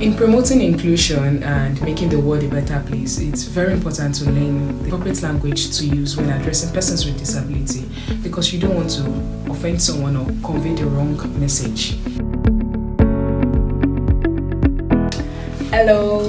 In promoting inclusion and making the world a better place, it's very important to learn the appropriate language to use when addressing persons with disability, because you don't want to offend someone or convey the wrong message. Hello!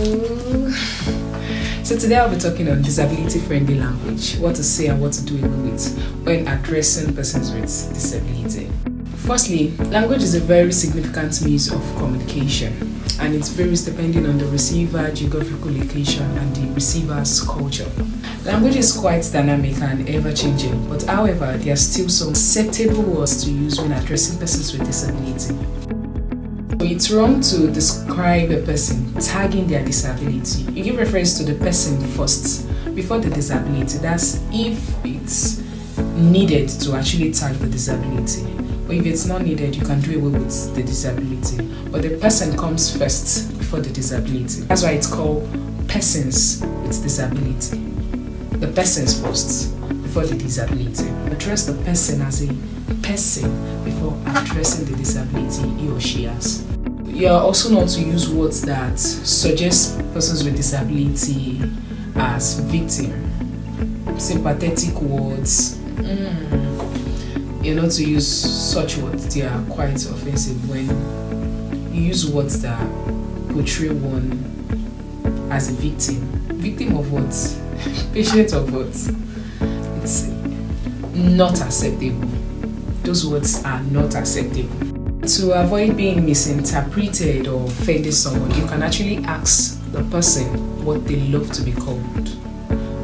So today I'll be talking on disability-friendly language, what to say and what to do away with when addressing persons with disability. Firstly, language is a very significant means of communication, and it varies depending on the receiver, geographical location, and the receiver's culture. Language is quite dynamic and ever-changing, but however, there are still some acceptable words to use when addressing persons with disability. It's wrong to describe a person tagging their disability. You give reference to the person first before the disability. That's if it's needed to actually tag the disability. But if it's not needed, you can do away with the disability. But the person comes first before the disability. That's why it's called persons with disability. The persons first before the disability. Address the person as a person before addressing the disability he or she has. You are also not to use words that suggest persons with disability as victim. Sympathetic words. You're not to use such words. They are quite offensive when you use words that portray one as a victim. Victim of what? Patient of what? It's not acceptable. Those words are not acceptable. To avoid being misinterpreted or offending someone, you can actually ask the person what they love to be called.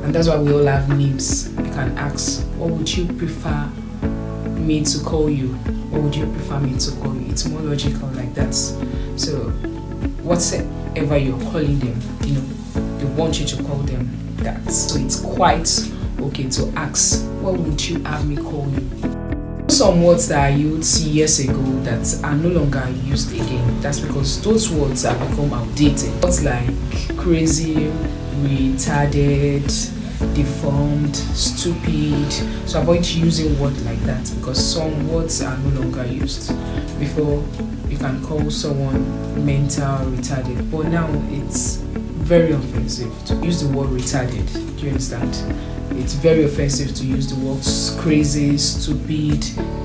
And that's why we all have names. You can ask, what would you prefer me to call you? What would you prefer me to call you? It's more logical like that. So whatever you're calling them, they want you to call them that. So it's quite okay to ask, what would you have me call you? Some words that I used years ago that are no longer used again. That's because those words have become outdated. Words like crazy, retarded, deformed, stupid. So avoid using words like that because some words are no longer used. Before, you can call someone mental, retarded, but now it's very offensive to use the word retarded. Do you understand? It's very offensive to use the words crazy, stupid,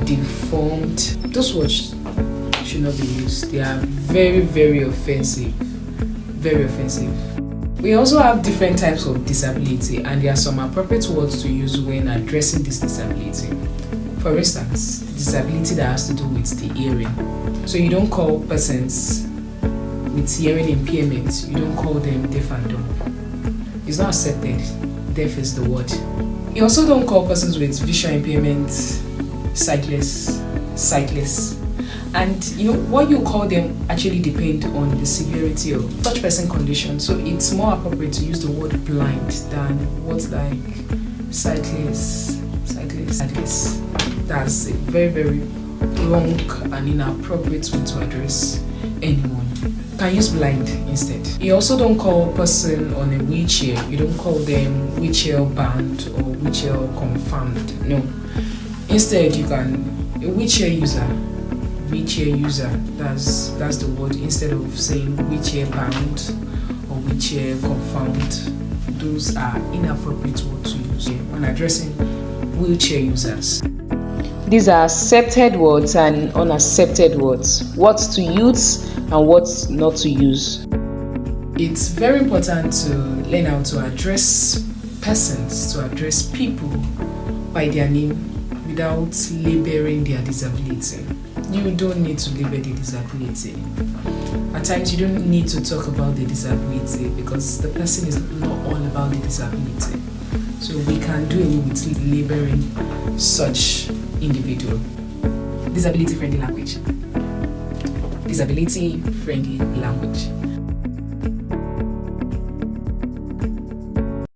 deformed. Those words should not be used. They are very, very offensive. Very offensive. We also have different types of disability, and there are some appropriate words to use when addressing this disability. For instance, disability that has to do with the hearing. So you don't call persons with hearing impairment, you don't call them deaf and dumb. It's not accepted. Deaf is the word. You also don't call persons with visual impairment sightless. And what you call them actually depend on the severity of such person condition. So it's more appropriate to use the word blind than words like sightless. That's a very, very wrong and inappropriate way to address anyone. You can use blind instead. You also don't call person on a wheelchair. You don't call them wheelchair bound or wheelchair confirmed. No. Instead, you can a wheelchair user. That's the word. Instead of saying wheelchair bound or wheelchair confirmed, those are inappropriate words to use when addressing wheelchair users. These are accepted words and unaccepted words. What to use and what not to use. It's very important to learn how to address persons, to address people by their name without labeling their disability. You don't need to label the disability. At times you don't need to talk about the disability because the person is not all about the disability. So we can do away with labeling such individual. Disability-friendly language. Disability-friendly language.